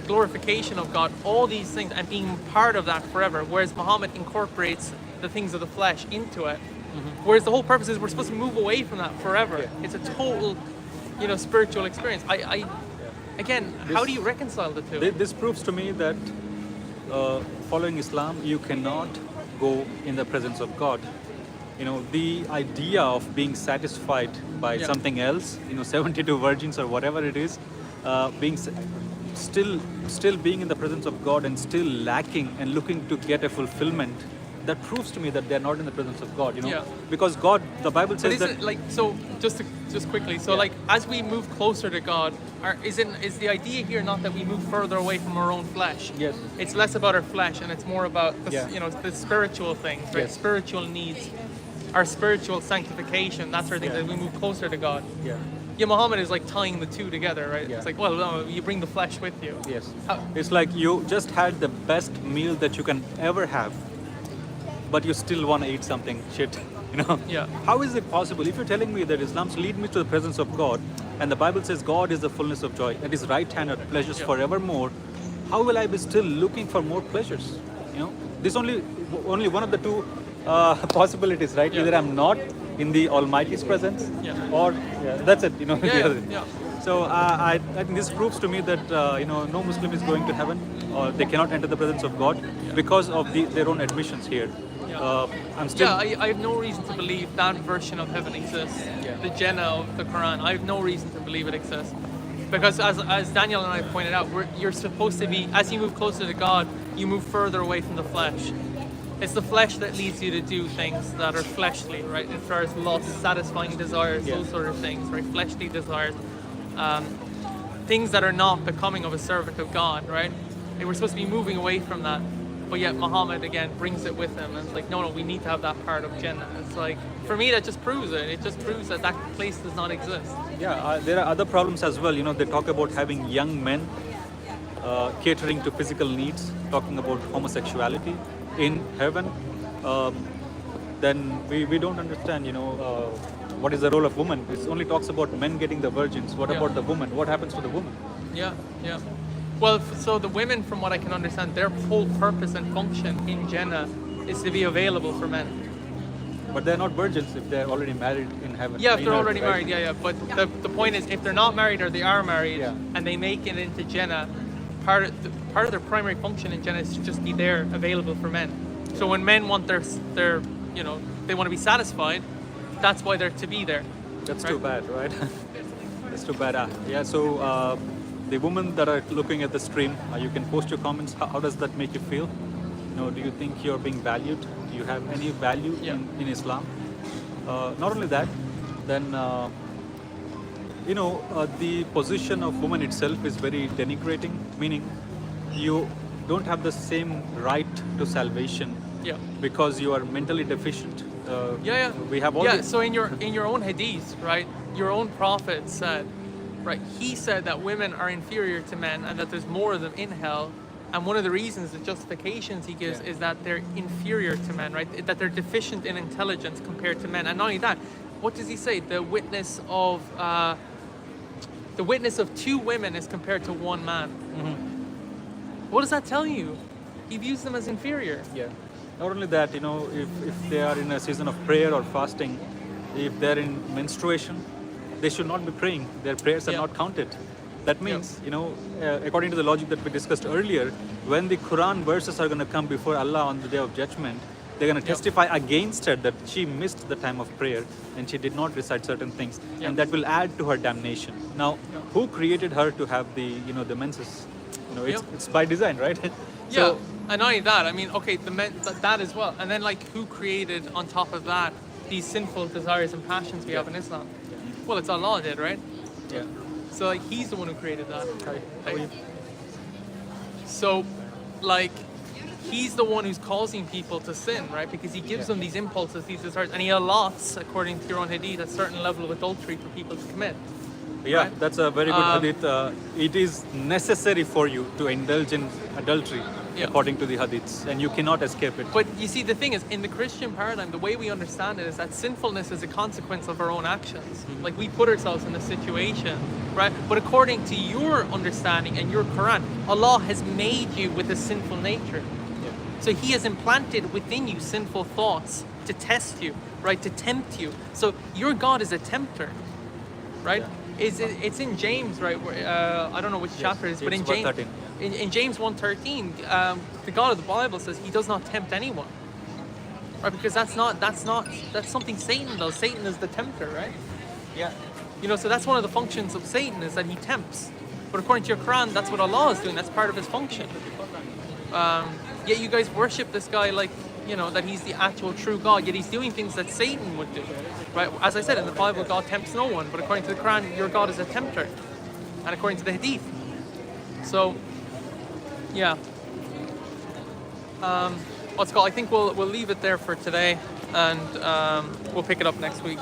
glorification of God, all these things, and being part of that forever. Whereas Muhammad incorporates the things of the flesh into it. Mm-hmm. Whereas the whole purpose is we're supposed to move away from that forever. Yeah. It's a total, spiritual experience. Again, how do you reconcile the two? This proves to me that following Islam, you cannot go in the presence of God. The idea of being satisfied by something else, 72 virgins or whatever it is, still being in the presence of God and still lacking and looking to get a fulfillment, that proves to me that they're not in the presence of God, because God, the Bible says that. So just quickly, as we move closer to God, is the idea here not that we move further away from our own flesh? Yes. It's less about our flesh and it's more about the spiritual things, right? Yes. Spiritual needs, our spiritual sanctification, that sort of thing, that we move closer to God. Yeah. Yeah, Muhammad is tying the two together, right? Yeah. It's no, you bring the flesh with you. Yes. It's like you just had the best meal that you can ever have, but you still want to eat something shit, Yeah. How is it possible? If you're telling me that Islam's lead me to the presence of God, and the Bible says God is the fullness of joy, at His right hand are pleasures forevermore, how will I be still looking for more pleasures? This only one of the two possibilities, right? Yeah. Either I'm not in the Almighty's presence, or that's it. Yeah. So I think this proves to me that no Muslim is going to heaven, or they cannot enter the presence of God because of their own admissions here. I'm still. I have no reason to believe that version of heaven exists. Yeah. The Jenna of the Quran. I have no reason to believe it exists. Because as Daniel and I pointed out, you're supposed to be, as you move closer to God, you move further away from the flesh. It's the flesh that leads you to do things that are fleshly, right? As far as lust, satisfying desires, those sort of things, right? Fleshly desires. Things that are not becoming of a servant of God, right? And we're supposed to be moving away from that. But yet Muhammad, again, brings it with him. And it's like, no, we need to have that part of Jannah. It's like, for me, that just proves it. It just proves that that place does not exist. Yeah, there are other problems as well. They talk about having young men catering to physical needs, talking about homosexuality in heaven. Then we don't understand, what is the role of woman. It only talks about men getting the virgins. What about the woman? What happens to the woman? Yeah. Well, so the women, from what I can understand, their whole purpose and function in Jannah is to be available for men. But they're not virgins if they're already married in heaven. Yeah, if they're already married, yeah. But the point is, if they're not married or they are married and they make it into Jannah, part of their primary function in Jannah is to just be there, available for men. So when men want their they want to be satisfied, that's why they're to be there. That's too bad, right? That's too bad. So the women that are looking at the stream, you can post your comments. How does that make you feel? Do you think you're being valued? Do you have any value in Islam? Not only that, then the position of woman itself is very denigrating, meaning you don't have the same right to salvation because you are mentally deficient. We have all So in your own hadith, right, your own prophet said, right, he said that women are inferior to men and that there's more of them in hell. And one of the reasons, the justifications he gives is that they're inferior to men, right? That they're deficient in intelligence compared to men. And not only that, what does he say? The witness of two women is compared to one man. Mm-hmm. What does that tell you? He views them as inferior. Yeah. Not only that, if they are in a season of prayer or fasting, if they're in menstruation, they should not be praying. Their prayers are not counted. That means, according to the logic that we discussed earlier, when the Quran verses are going to come before Allah on the Day of Judgment, they're going to testify against her that she missed the time of prayer and she did not recite certain things, and that will add to her damnation. Now, who created her to have the menses? It's by design, right? So, and not only that, I mean, okay, that as well, and then who created on top of that these sinful desires and passions we have in Islam? Well, it's Allah did, right? Yeah. So he's the one who created that. Okay. So he's the one who's causing people to sin, right? Because he gives them these impulses, these desires, and he allots, according to your own hadith, a certain level of adultery for people to commit. Yeah, right? That's a very good hadith. It is necessary for you to indulge in adultery, according to the hadiths, and you cannot escape it. But you see, the thing is, in the Christian paradigm, the way we understand it is that sinfulness is a consequence of our own actions. Mm-hmm. Like, we put ourselves in a situation, right? But according to your understanding and your Quran, Allah has made you with a sinful nature. Yeah. So He has implanted within you sinful thoughts to test you, right? To tempt you. So your God is a tempter, right? Yeah. It's in James, right? Where, I don't know which chapter it is, but in James, in James 1:13, the God of the Bible says He does not tempt anyone, right? Because that's something Satan does. Satan is the tempter, right? Yeah. So that's one of the functions of Satan, is that he tempts. But according to your Quran, that's what Allah is doing. That's part of His function. Yet you guys worship this guy that He's the actual true God, yet He's doing things that Satan would do, right? As I said, in the Bible, God tempts no one, but according to the Quran, your God is a tempter, and according to the Hadith. So, I think we'll leave it there for today, and we'll pick it up next week.